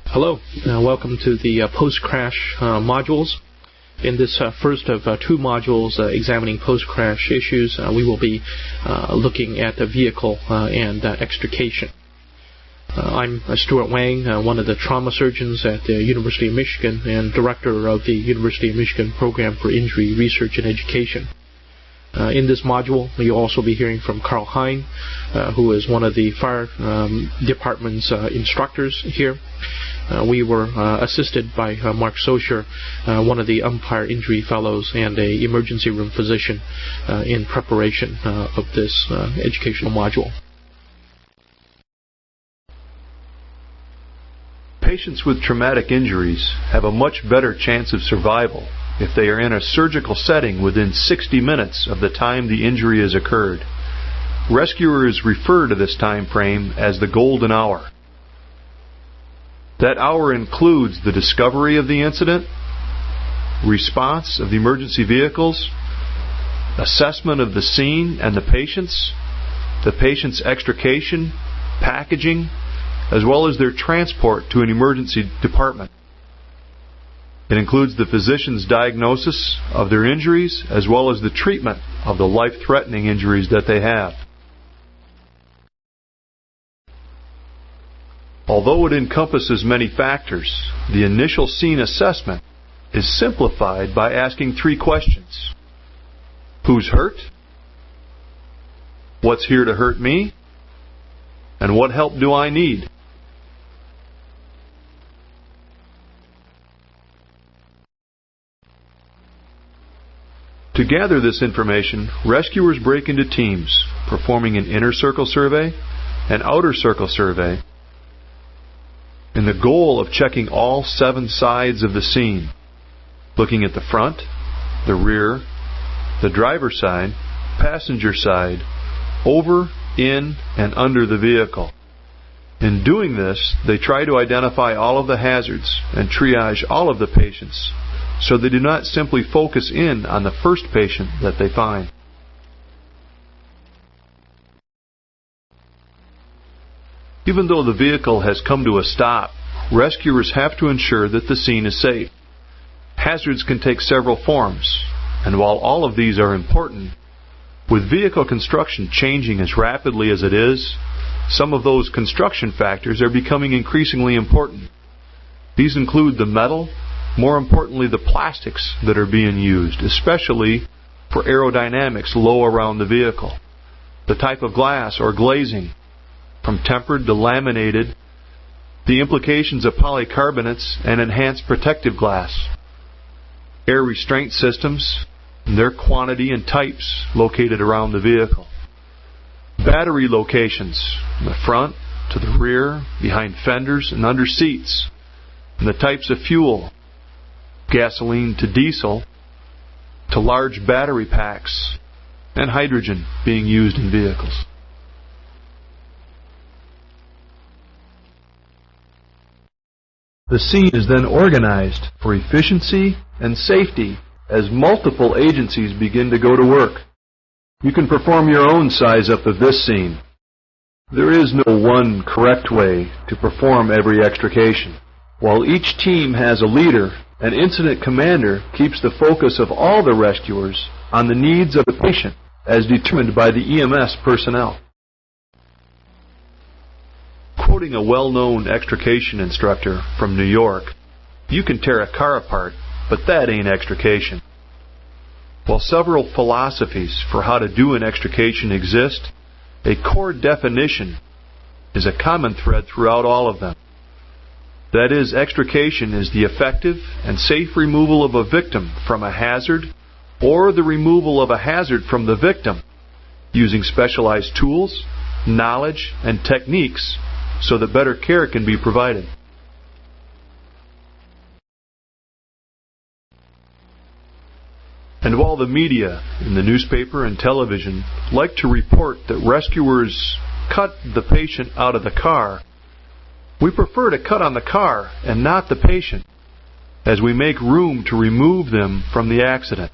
Hello, welcome to the post-crash modules. In this first of two modules examining post-crash issues, we will be looking at the vehicle and extrication. I'm Stuart Wang, one of the trauma surgeons at the University of Michigan and director of the University of Michigan Program for Injury Research and Education. In this module, you'll also be hearing from Carl Hein, who is one of the fire department's instructors here. We were assisted by Mark Socher, one of the umpire injury fellows and an emergency room physician in preparation of this educational module. Patients with traumatic injuries have a much better chance of survival if they are in a surgical setting within 60 minutes of the time the injury has occurred. Rescuers refer to this time frame as the golden hour. That hour includes the discovery of the incident, response of the emergency vehicles, assessment of the scene and the patient's extrication, packaging, as well as their transport to an emergency department. It includes the physician's diagnosis of their injuries as well as the treatment of the life-threatening injuries that they have. Although it encompasses many factors, the initial scene assessment is simplified by asking three questions. Who's hurt? What's here to hurt me? And what help do I need? To gather this information, rescuers break into teams, performing an inner circle survey and outer circle survey, in the goal of checking all 7 sides of the scene, looking at the front, the rear, the driver's side, passenger side, over, in, and under the vehicle. In doing this, they try to identify all of the hazards and triage all of the patients, so they do not simply focus in on the first patient that they find. Even though the vehicle has come to a stop, rescuers have to ensure that the scene is safe. Hazards can take several forms, and while all of these are important, with vehicle construction changing as rapidly as it is, some of those construction factors are becoming increasingly important. These include the metal, more importantly the plastics that are being used, especially for aerodynamics low around the vehicle, the type of glass or glazing, from tempered to laminated, the implications of polycarbonates and enhanced protective glass, air restraint systems, and their quantity and types located around the vehicle, battery locations from the front to the rear, behind fenders and under seats, and the types of fuel, gasoline to diesel, to large battery packs, and hydrogen being used in vehicles. The scene is then organized for efficiency and safety as multiple agencies begin to go to work. You can perform your own size up of this scene. There is no one correct way to perform every extrication. While each team has a leader, an incident commander keeps the focus of all the rescuers on the needs of the patient as determined by the EMS personnel. Quoting a well-known extrication instructor from New York, "You can tear a car apart, but that ain't extrication." While several philosophies for how to do an extrication exist, a core definition is a common thread throughout all of them. That is, extrication is the effective and safe removal of a victim from a hazard or the removal of a hazard from the victim using specialized tools, knowledge, and techniques so that better care can be provided. And while the media in the newspaper and television like to report that rescuers cut the patient out of the car, we prefer to cut on the car and not the patient, as we make room to remove them from the accident.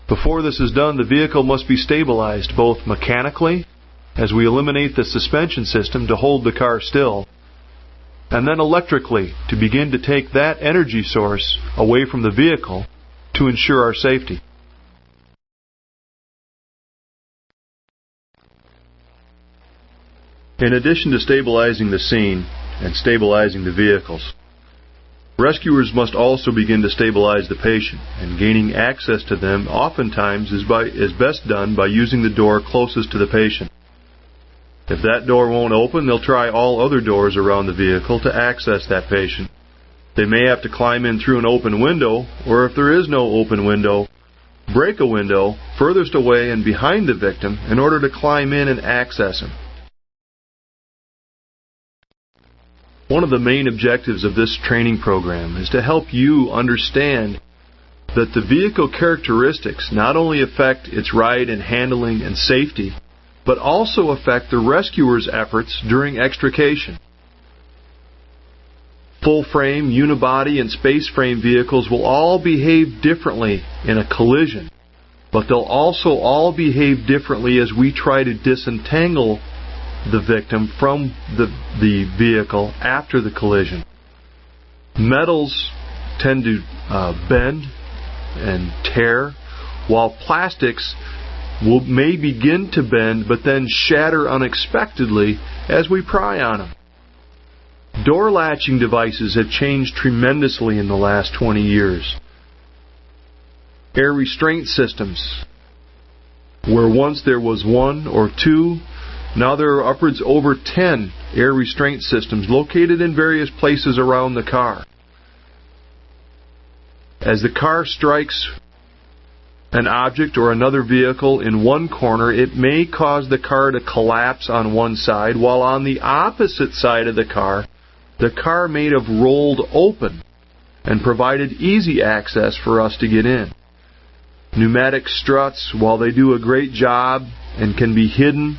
Before this is done, the vehicle must be stabilized both mechanically, as we eliminate the suspension system to hold the car still, and then electrically to begin to take that energy source away from the vehicle to ensure our safety. In addition to stabilizing the scene and stabilizing the vehicles, rescuers must also begin to stabilize the patient, and gaining access to them oftentimes is best done by using the door closest to the patient. If that door won't open, they'll try all other doors around the vehicle to access that patient. They may have to climb in through an open window, or if there is no open window, break a window furthest away and behind the victim in order to climb in and access him. One of the main objectives of this training program is to help you understand that the vehicle characteristics not only affect its ride and handling and safety, but also affect the rescuer's efforts during extrication. Full-frame, unibody, and space-frame vehicles will all behave differently in a collision, but they'll also all behave differently as we try to disentangle the victim from the vehicle after the collision. Metals tend to bend and tear, while plastics may begin to bend but then shatter unexpectedly as we pry on them. Door latching devices have changed tremendously in the last 20 years. Air restraint systems, where once there was one or two, now there are upwards over 10 air restraint systems located in various places around the car. As the car strikes an object or another vehicle in one corner, it may cause the car to collapse on one side, while on the opposite side of the car may have rolled open and provided easy access for us to get in. Pneumatic struts, while they do a great job and can be hidden,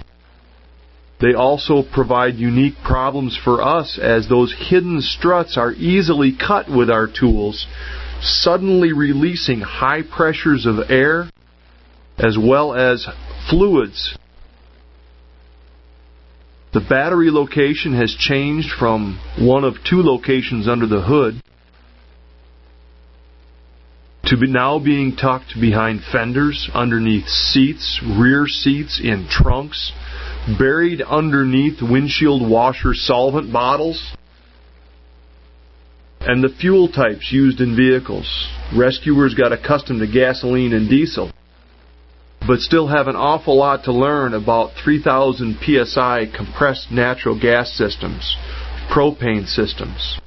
they also provide unique problems for us, as those hidden struts are easily cut with our tools, suddenly releasing high pressures of air as well as fluids. The battery location has changed from one of two locations under the hood to now being tucked behind fenders, underneath seats, rear seats, in trunks, buried underneath windshield washer solvent bottles, and the fuel types used in vehicles. Rescuers got accustomed to gasoline and diesel, but still have an awful lot to learn about 3,000 psi compressed natural gas systems, propane systems,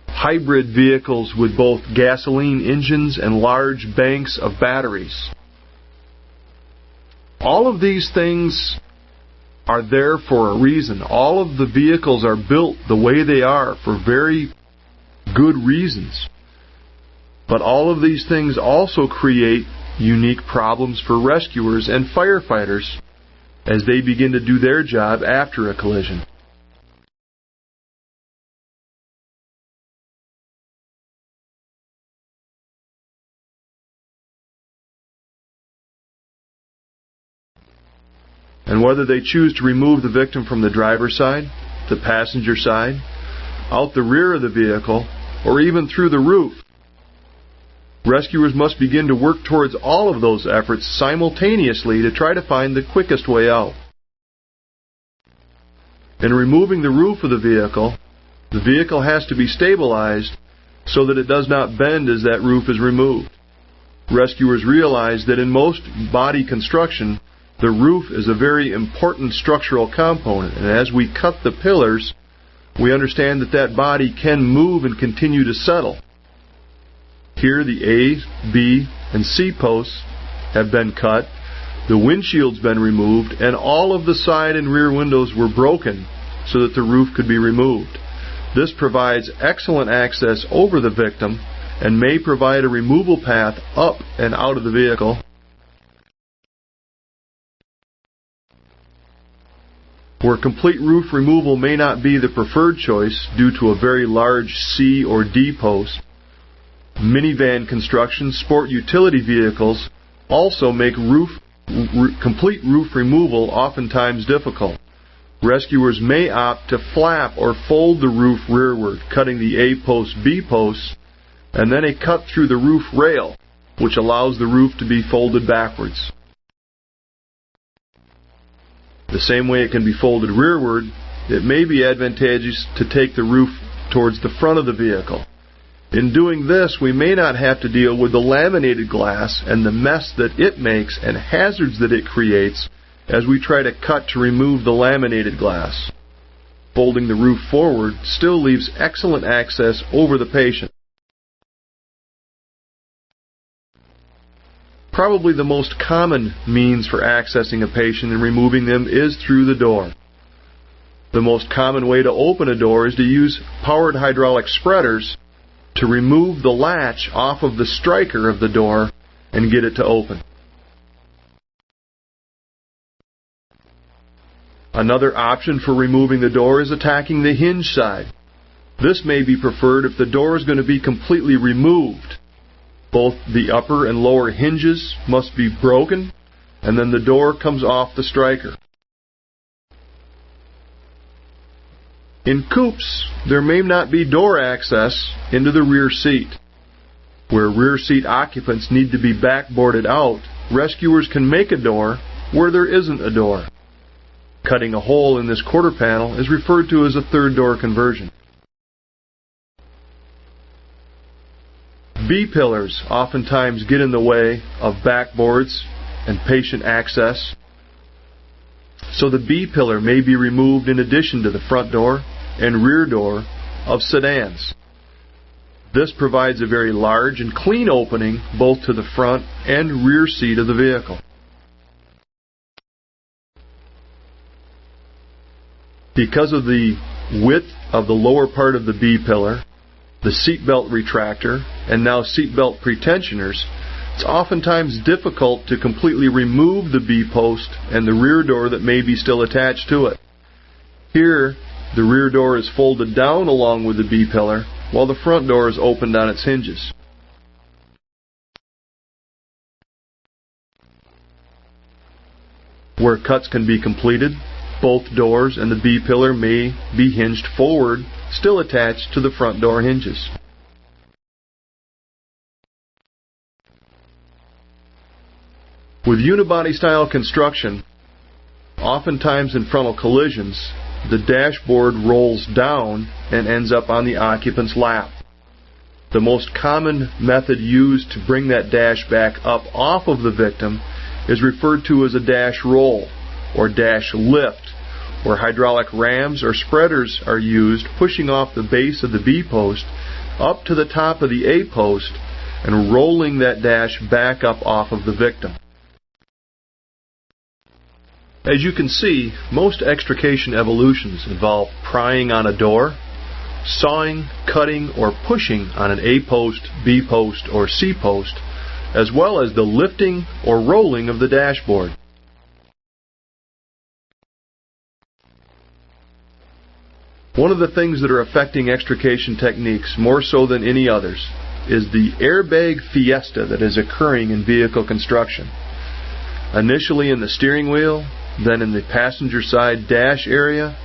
hybrid vehicles with both gasoline engines and large banks of batteries. All of these things are there for a reason. All of the vehicles are built the way they are for very good reasons. But all of these things also create unique problems for rescuers and firefighters as they begin to do their job after a collision. And whether they choose to remove the victim from the driver's side, the passenger side, out the rear of the vehicle, or even through the roof, rescuers must begin to work towards all of those efforts simultaneously to try to find the quickest way out. In removing the roof of the vehicle has to be stabilized so that it does not bend as that roof is removed. Rescuers realize that in most body construction, the roof is a very important structural component, and as we cut the pillars, we understand that that body can move and continue to settle. Here the A, B, and C posts have been cut, the windshield's been removed, and all of the side and rear windows were broken so that the roof could be removed. This provides excellent access over the victim and may provide a removal path up and out of the vehicle. Where complete roof removal may not be the preferred choice due to a very large C or D post, minivan construction, sport utility vehicles also make complete roof removal oftentimes difficult. Rescuers may opt to flap or fold the roof rearward, cutting the A-post, B-posts, and then a cut through the roof rail, which allows the roof to be folded backwards. The same way it can be folded rearward, it may be advantageous to take the roof towards the front of the vehicle. In doing this, we may not have to deal with the laminated glass and the mess that it makes and hazards that it creates as we try to cut to remove the laminated glass. Folding the roof forward still leaves excellent access over the patient. Probably the most common means for accessing a patient and removing them is through the door. The most common way to open a door is to use powered hydraulic spreaders to remove the latch off of the striker of the door and get it to open. Another option for removing the door is attacking the hinge side. This may be preferred if the door is going to be completely removed. Both the upper and lower hinges must be broken, and then the door comes off the striker. In coupes, there may not be door access into the rear seat. Where rear seat occupants need to be backboarded out, rescuers can make a door where there isn't a door. Cutting a hole in this quarter panel is referred to as a third door conversion. B-pillars oftentimes get in the way of backboards and patient access, so the B-pillar may be removed in addition to the front door and rear door of sedans. This provides a very large and clean opening both to the front and rear seat of the vehicle. Because of the width of the lower part of the B-pillar, the seatbelt retractor, and now seatbelt pretensioners, it's oftentimes difficult to completely remove the B-post and the rear door that may be still attached to it. Here, the rear door is folded down along with the B-pillar, while the front door is opened on its hinges. Where cuts can be completed, both doors and the B-pillar may be hinged forward, still attached to the front door hinges. With unibody style construction, oftentimes in frontal collisions, the dashboard rolls down and ends up on the occupant's lap. The most common method used to bring that dash back up off of the victim is referred to as a dash roll or dash lift, where hydraulic rams or spreaders are used, pushing off the base of the B-post up to the top of the A-post and rolling that dash back up off of the victim. As you can see, most extrication evolutions involve prying on a door, sawing, cutting, or pushing on an A-post, B-post, or C-post, as well as the lifting or rolling of the dashboard. One of the things that are affecting extrication techniques more so than any others is the airbag fiesta that is occurring in vehicle construction. Initially in the steering wheel, then in the passenger side dash area,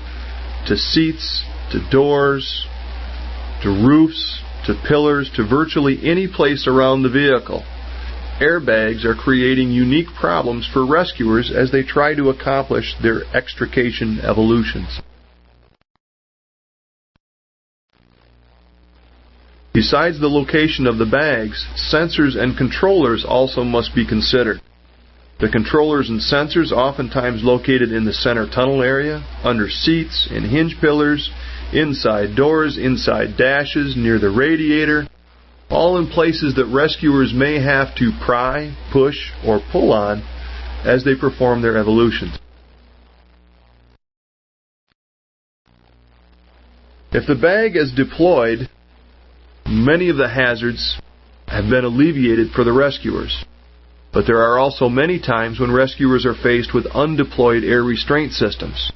to seats, to doors, to roofs, to pillars, to virtually any place around the vehicle. Airbags are creating unique problems for rescuers as they try to accomplish their extrication evolutions. Besides the location of the bags, sensors and controllers also must be considered. The controllers and sensors oftentimes located in the center tunnel area, under seats, in hinge pillars, inside doors, inside dashes, near the radiator, all in places that rescuers may have to pry, push, or pull on as they perform their evolutions. If the bag is deployed, many of the hazards have been alleviated for the rescuers. But there are also many times when rescuers are faced with undeployed air restraint systems.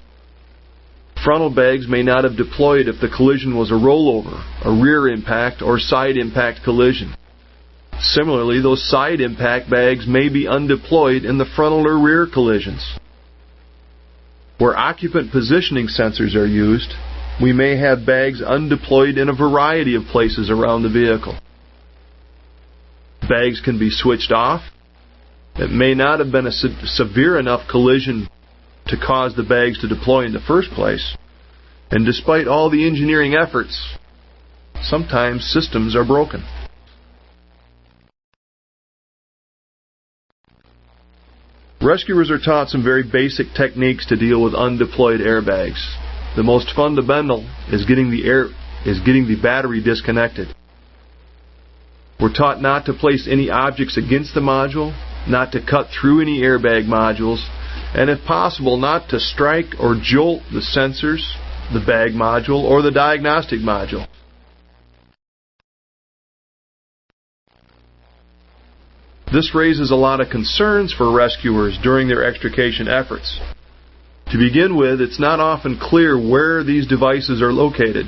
Frontal bags may not have deployed if the collision was a rollover, a rear impact, or side impact collision. Similarly, those side impact bags may be undeployed in the frontal or rear collisions. Where occupant positioning sensors are used, we may have bags undeployed in a variety of places around the vehicle. Bags can be switched off. It may not have been a severe enough collision to cause the bags to deploy in the first place. And despite all the engineering efforts, sometimes systems are broken. Rescuers are taught some very basic techniques to deal with undeployed airbags. The most fundamental is getting the battery disconnected. We're taught not to place any objects against the module, not to cut through any airbag modules, and if possible, not to strike or jolt the sensors, the bag module, or the diagnostic module. This raises a lot of concerns for rescuers during their extrication efforts. To begin with, it's not often clear where these devices are located.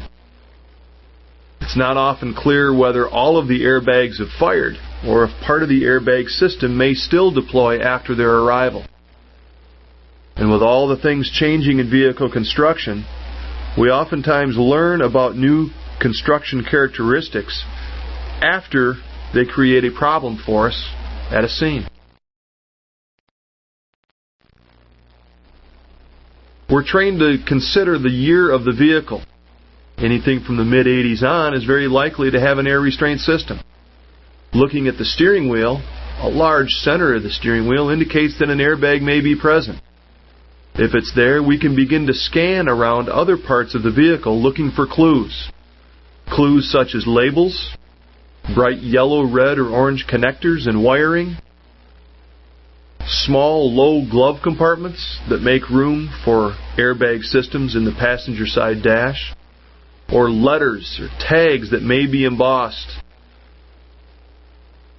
It's not often clear whether all of the airbags have fired, or if part of the airbag system may still deploy after their arrival. And with all the things changing in vehicle construction, we oftentimes learn about new construction characteristics after they create a problem for us at a scene. We're trained to consider the year of the vehicle. Anything from the mid-80s on is very likely to have an air restraint system. Looking at the steering wheel, a large center of the steering wheel indicates that an airbag may be present. If it's there, we can begin to scan around other parts of the vehicle looking for clues. Clues such as labels, bright yellow, red, or orange connectors and wiring, small, low glove compartments that make room for airbag systems in the passenger side dash, or letters or tags that may be embossed.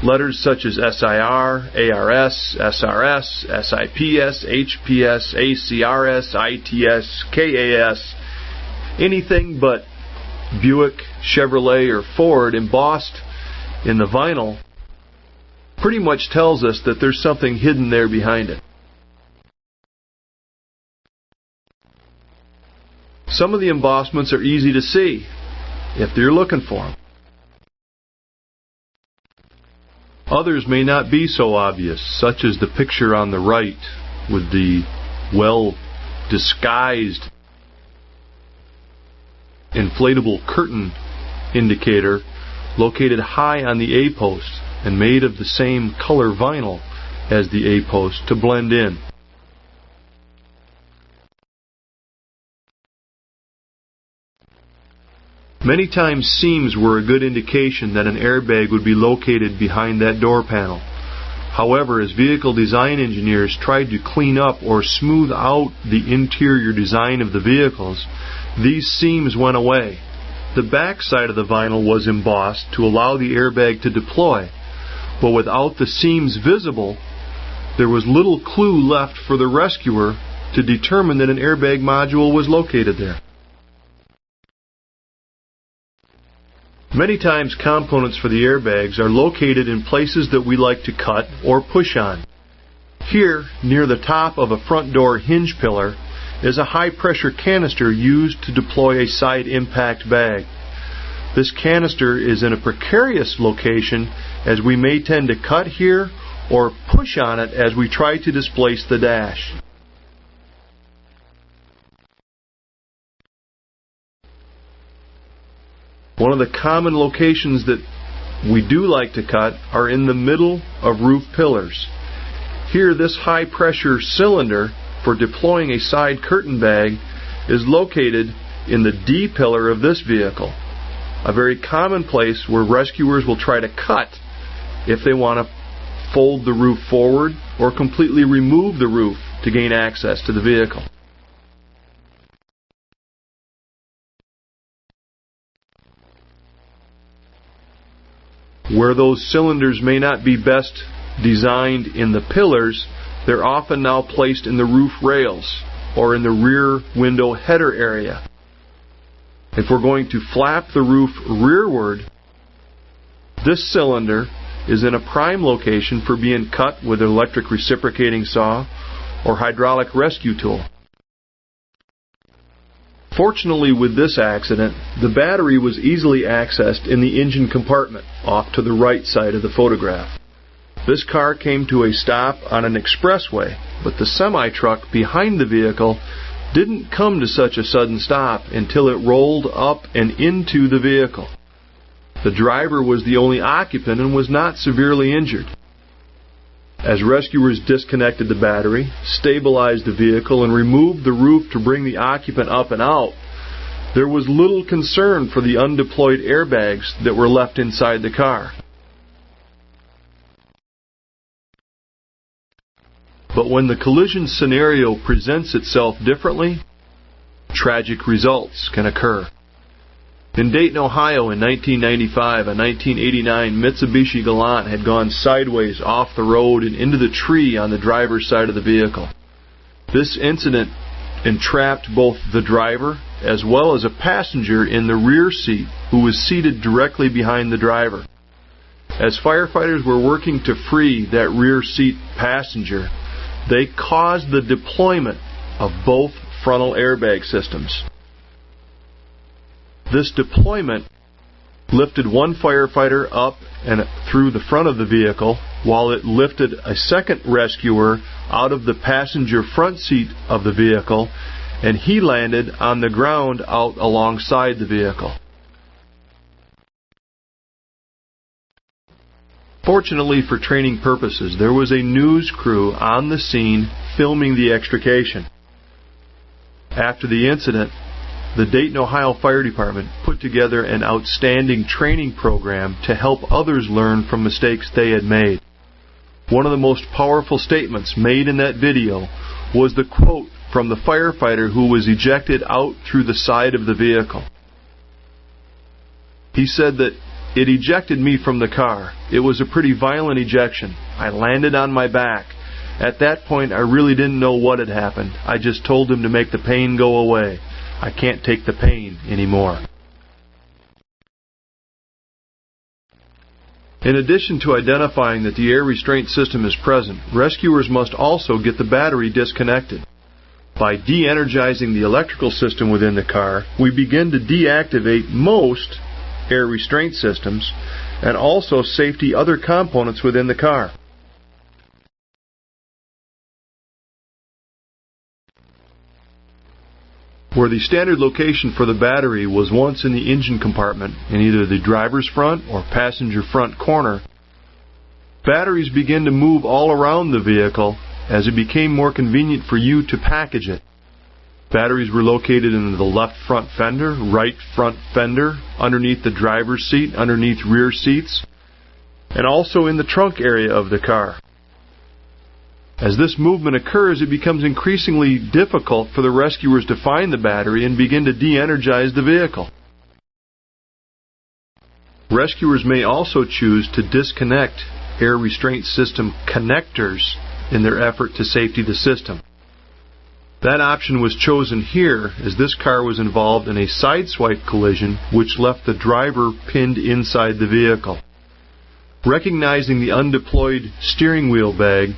Letters such as SIR, ARS, SRS, SIPS, HPS, ACRS, ITS, KAS, anything but Buick, Chevrolet, or Ford embossed in the vinyl pretty much tells us that there's something hidden there behind it. Some of the embossments are easy to see if you're looking for them. Others may not be so obvious, such as the picture on the right with the well-disguised inflatable curtain indicator located high on the A-post and made of the same color vinyl as the A-post to blend in. Many times seams were a good indication that an airbag would be located behind that door panel. However, as vehicle design engineers tried to clean up or smooth out the interior design of the vehicles, these seams went away. The back side of the vinyl was embossed to allow the airbag to deploy, but without the seams visible, there was little clue left for the rescuer to determine that an airbag module was located there. Many times components for the airbags are located in places that we like to cut or push on. Here, near the top of a front door hinge pillar, is a high-pressure canister used to deploy a side impact bag. This canister is in a precarious location as we may tend to cut here or push on it as we try to displace the dash. One of the common locations that we do like to cut are in the middle of roof pillars. Here, this high-pressure cylinder for deploying a side curtain bag is located in the D pillar of this vehicle, a very common place where rescuers will try to cut if they want to fold the roof forward or completely remove the roof to gain access to the vehicle. Where those cylinders may not be best designed in the pillars, they're often now placed in the roof rails or in the rear window header area. If we're going to flap the roof rearward, this cylinder is in a prime location for being cut with an electric reciprocating saw or hydraulic rescue tool. Fortunately, with this accident, the battery was easily accessed in the engine compartment off to the right side of the photograph. This car came to a stop on an expressway, but the semi-truck behind the vehicle didn't come to such a sudden stop until it rolled up and into the vehicle. The driver was the only occupant and was not severely injured. As rescuers disconnected the battery, stabilized the vehicle, and removed the roof to bring the occupant up and out, there was little concern for the undeployed airbags that were left inside the car. But when the collision scenario presents itself differently, tragic results can occur. In Dayton, Ohio in 1995, a 1989 Mitsubishi Galant had gone sideways off the road and into the tree on the driver's side of the vehicle. This incident entrapped both the driver as well as a passenger in the rear seat who was seated directly behind the driver. As firefighters were working to free that rear seat passenger, they caused the deployment of both frontal airbag systems. This deployment lifted one firefighter up and through the front of the vehicle, while it lifted a second rescuer out of the passenger front seat of the vehicle, and he landed on the ground out alongside the vehicle. Fortunately for training purposes, there was a news crew on the scene filming the extrication. After the incident, the Dayton, Ohio Fire Department put together an outstanding training program to help others learn from mistakes they had made. One of the most powerful statements made in that video was the quote from the firefighter who was ejected out through the side of the vehicle. He said that it ejected me from the car. It was a pretty violent ejection. I landed on my back. At that point, I really didn't know what had happened. I just told him to make the pain go away. I can't take the pain anymore. In addition to identifying that the air restraint system is present, rescuers must also get the battery disconnected. By de-energizing the electrical system within the car, we begin to deactivate most air restraint systems and also safety other components within the car. Where the standard location for the battery was once in the engine compartment in either the driver's front or passenger front corner, batteries begin to move all around the vehicle as it became more convenient for you to package it. Batteries were located in the left front fender, right front fender, underneath the driver's seat, underneath rear seats, and also in the trunk area of the car. As this movement occurs, it becomes increasingly difficult for the rescuers to find the battery and begin to de-energize the vehicle. Rescuers may also choose to disconnect air restraint system connectors in their effort to safety the system. That option was chosen here as this car was involved in a sideswipe collision which left the driver pinned inside the vehicle. Recognizing the undeployed steering wheel bag,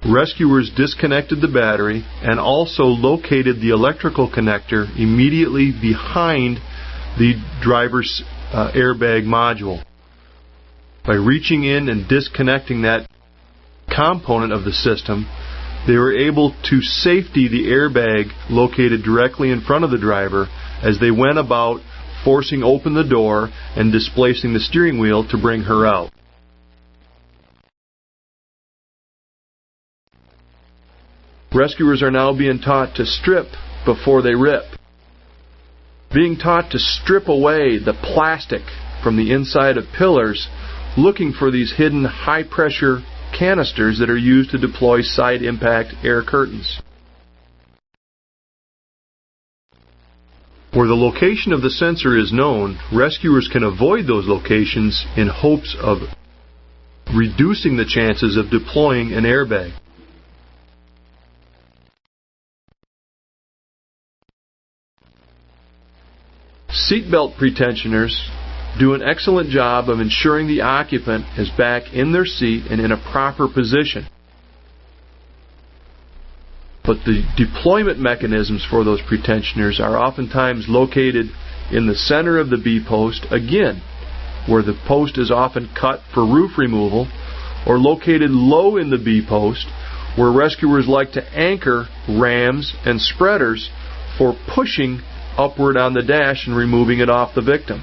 rescuers disconnected the battery and also located the electrical connector immediately behind the driver's airbag module. By reaching in and disconnecting that component of the system, they were able to safety the airbag located directly in front of the driver as they went about forcing open the door and displacing the steering wheel to bring her out. Rescuers are now being taught to strip before they rip. Being taught to strip away the plastic from the inside of pillars, looking for these hidden high-pressure canisters that are used to deploy side impact air curtains. Where the location of the sensor is known, rescuers can avoid those locations in hopes of reducing the chances of deploying an airbag. Seatbelt pretensioners do an excellent job of ensuring the occupant is back in their seat and in a proper position. But But the deployment mechanisms for those pretensioners are oftentimes located in the center of the B-post, again, where the post is often cut for roof removal, or located low in the B-post, where rescuers like to anchor rams and spreaders for pushing upward on the dash and removing it off the victim.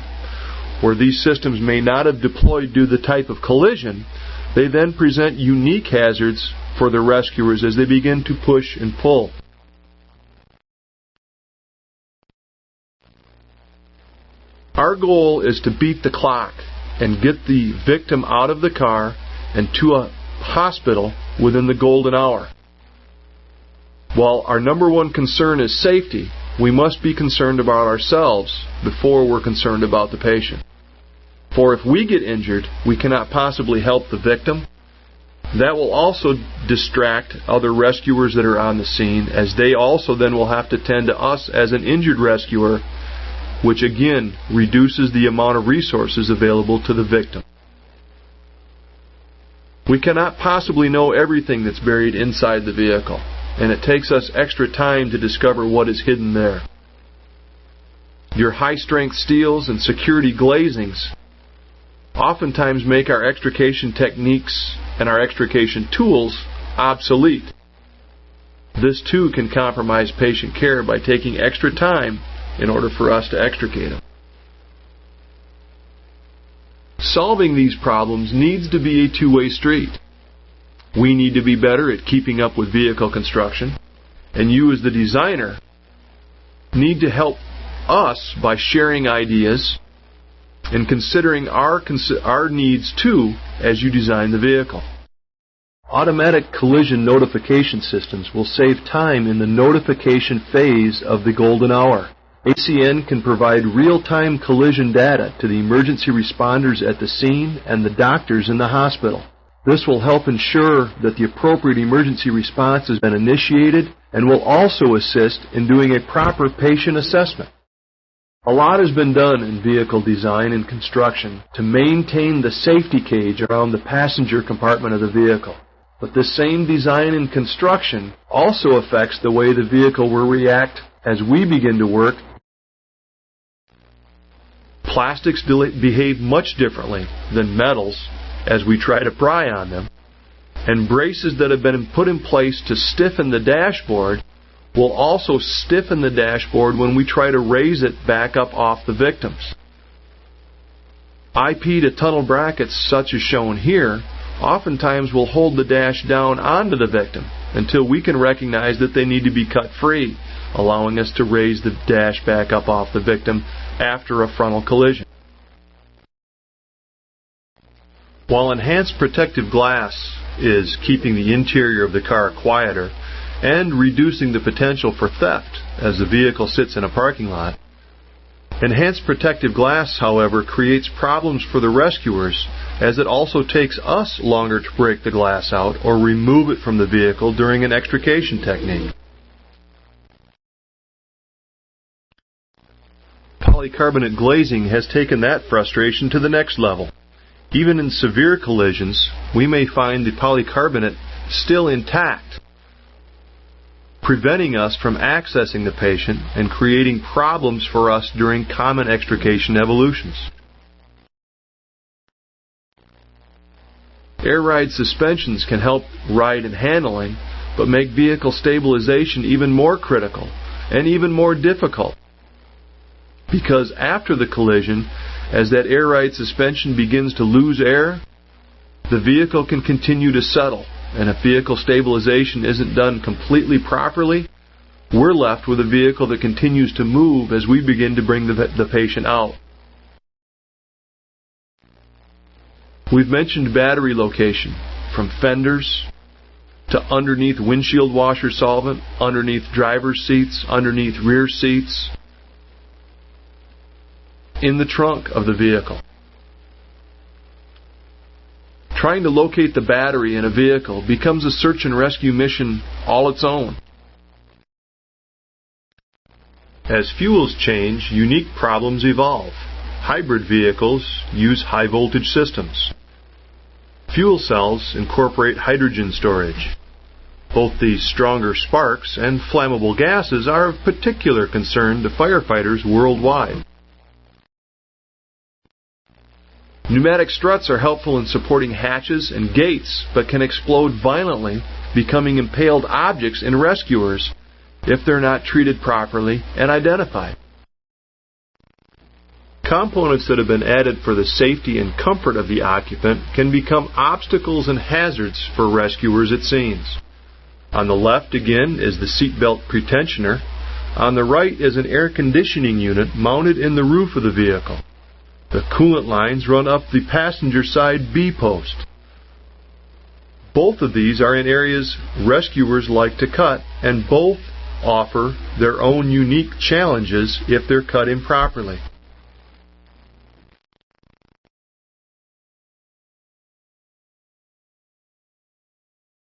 Where these systems may not have deployed due to the type of collision, they then present unique hazards for the rescuers as they begin to push and pull. Our goal is to beat the clock and get the victim out of the car and to a hospital within the golden hour. While our number one concern is safety, we must be concerned about ourselves before we're concerned about the patient. For if we get injured, we cannot possibly help the victim. That will also distract other rescuers that are on the scene, as they also then will have to tend to us as an injured rescuer, which again reduces the amount of resources available to the victim. We cannot possibly know everything that's buried inside the vehicle, and it takes us extra time to discover what is hidden there. Your high-strength steels and security glazings oftentimes make our extrication techniques and our extrication tools obsolete. This too can compromise patient care by taking extra time in order for us to extricate them. Solving these problems needs to be a two-way street. We need to be better at keeping up with vehicle construction, and you as the designer need to help us by sharing ideas and considering our needs too as you design the vehicle. Automatic collision notification systems will save time in the notification phase of the golden hour. ACN can provide real-time collision data to the emergency responders at the scene and the doctors in the hospital. This will help ensure that the appropriate emergency response has been initiated and will also assist in doing a proper patient assessment. A lot has been done in vehicle design and construction to maintain the safety cage around the passenger compartment of the vehicle. But this same design and construction also affects the way the vehicle will react as we begin to work. Plastics behave much differently than metals as we try to pry on them, and braces that have been put in place to stiffen the dashboard will also stiffen the dashboard when we try to raise it back up off the victims. IP to tunnel brackets, such as shown here, oftentimes will hold the dash down onto the victim until we can recognize that they need to be cut free, allowing us to raise the dash back up off the victim after a frontal collision. While enhanced protective glass is keeping the interior of the car quieter and reducing the potential for theft as the vehicle sits in a parking lot, enhanced protective glass, however, creates problems for the rescuers, as it also takes us longer to break the glass out or remove it from the vehicle during an extrication technique. Polycarbonate glazing has taken that frustration to the next level. Even in severe collisions, we may find the polycarbonate still intact, preventing us from accessing the patient and creating problems for us during common extrication evolutions. Air ride suspensions can help ride and handling, but make vehicle stabilization even more critical and even more difficult. Because after the collision, as that air ride suspension begins to lose air, the vehicle can continue to settle. And if vehicle stabilization isn't done completely properly, we're left with a vehicle that continues to move as we begin to bring the patient out. We've mentioned battery location, from fenders to underneath windshield washer solvent, underneath driver's seats, underneath rear seats, in the trunk of the vehicle. Trying to locate the battery in a vehicle becomes a search and rescue mission all its own. As fuels change, unique problems evolve. Hybrid vehicles use high voltage systems. Fuel cells incorporate hydrogen storage. Both the stronger sparks and flammable gases are of particular concern to firefighters worldwide. Pneumatic struts are helpful in supporting hatches and gates, but can explode violently, becoming impaled objects in rescuers if they're not treated properly and identified. Components that have been added for the safety and comfort of the occupant can become obstacles and hazards for rescuers at scenes. On the left, again, is the seatbelt pretensioner. On the right is an air conditioning unit mounted in the roof of the vehicle. The coolant lines run up the passenger side B post. Both of these are in areas rescuers like to cut, and both offer their own unique challenges if they're cut improperly.